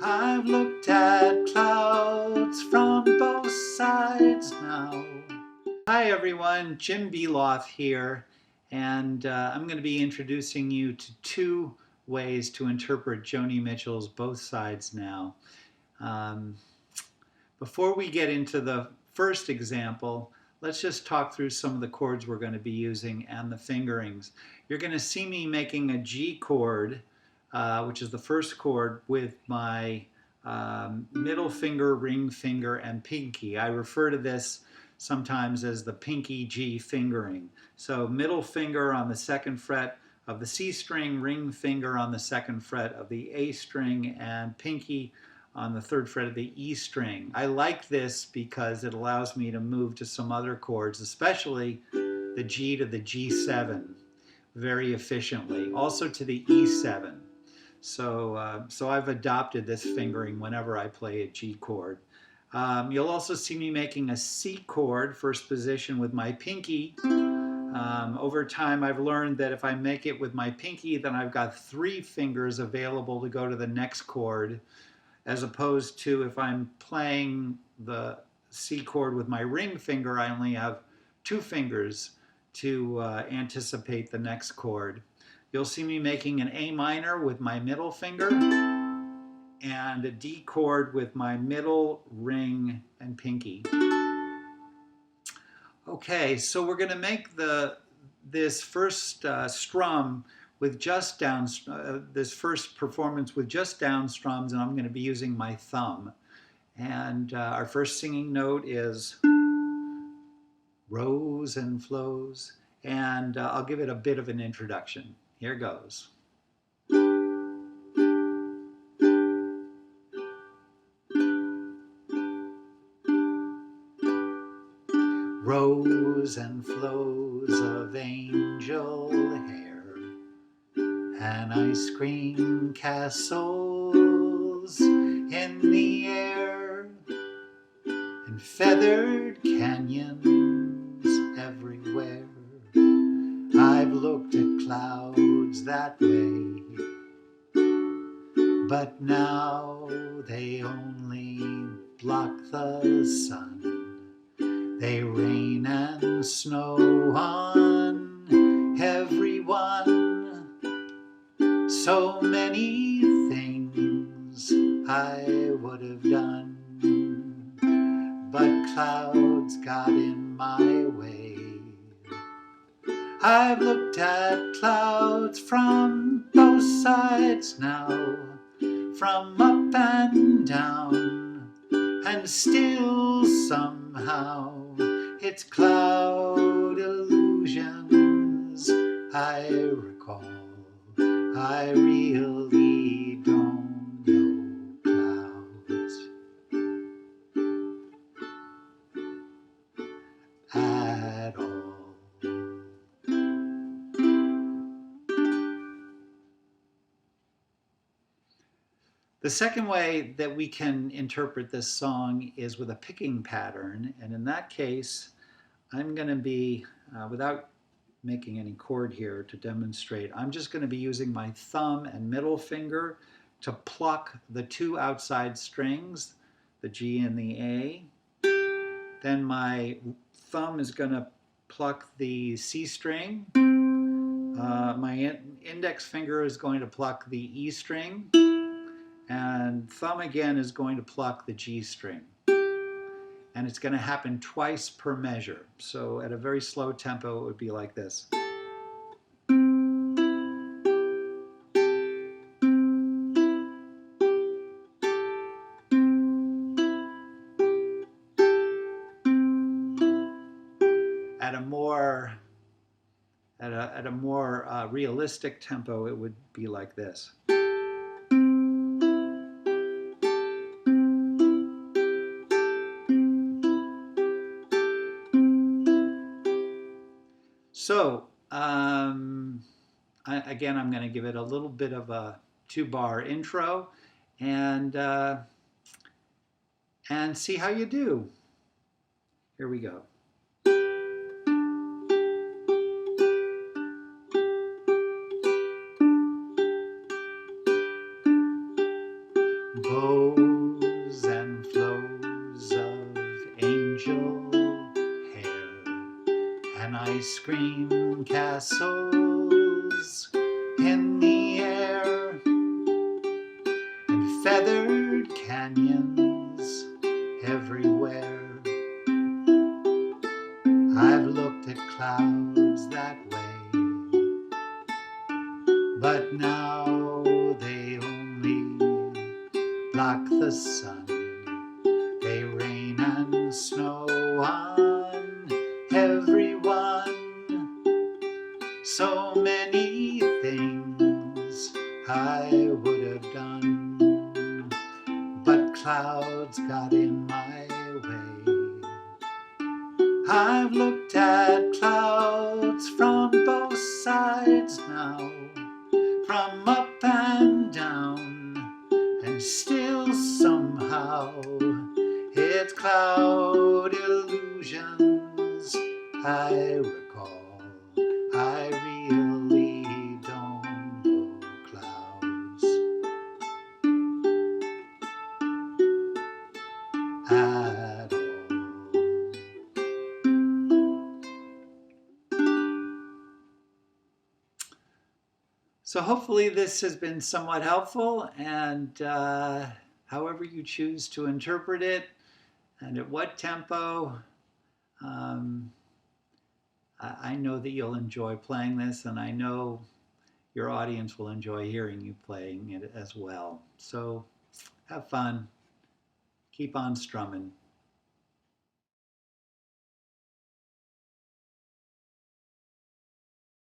I've looked at clouds from both sides now. Hi everyone, Jim Beloff here, and I'm going to be introducing you to two ways to interpret Joni Mitchell's Both Sides Now. Um, Before we get into the first example, let's just talk through some of the chords we're going to be using and the fingerings. You're going to see me making a G chord, which is the first chord, with my middle finger, ring finger, and pinky. I refer to this sometimes as the pinky G fingering. So middle finger on the second fret of the C string, ring finger on the second fret of the A string, and pinky on the third fret of the E string. I like this because it allows me to move to some other chords, especially the G to the G7 very efficiently, also to the E7. So I've adopted this fingering whenever I play a G chord. You'll also see me making a C chord, first position, with my pinky. Over time I've learned that if I make it with my pinky, then I've got 3 fingers available to go to the next chord, as opposed to if I'm playing the C chord with my ring finger, I only have 2 fingers to anticipate the next chord. You'll see me making an A minor with my middle finger and a D chord with my middle, ring, and pinky. Okay, so we're going to make this first strum with just down, this first performance with just down strums, and I'm going to be using my thumb. And our first singing note is Rose and Flows, and I'll give it a bit of an introduction. Here goes. Rows and flows of angel hair and ice cream castles in the air and feathered canyons everywhere. I've looked at clouds that way, but now they only block the sun. They rain and snow on everyone. So many things I would have done, but clouds got in my way. I've looked at clouds from both sides now, from up and down, and still somehow it's cloud illusions I recall. I really don't know clouds at all. The second way that we can interpret this song is with a picking pattern, and in that case I'm going to be, without making any chord here to demonstrate, I'm just going to be using my thumb and middle finger to pluck the 2 outside strings, the G and the A. Then my thumb is going to pluck the C string. My index finger is going to pluck the E string. And thumb again is going to pluck the G string. And it's going to happen twice per measure. So at a very slow tempo, it would be like this. At a more realistic tempo, it would be like this. So, again, I'm going to give it a little bit of a 2-bar intro and see how you do. Here we go. flows and flows of angel hair and ice cream castles in the air and feathered canyons everywhere. I've looked at clouds that way, but now they only block the sun. They rain and snow on everyone. So many things I would have done, but clouds got in my way. I've looked at clouds from both sides now, from up and down, and still somehow it's cloud illusions I recall. I really don't know clouds at all. So hopefully this has been somewhat helpful, and however you choose to interpret it and at what tempo, I know that you'll enjoy playing this, and I know your audience will enjoy hearing you playing it as well. So have fun. Keep on strumming.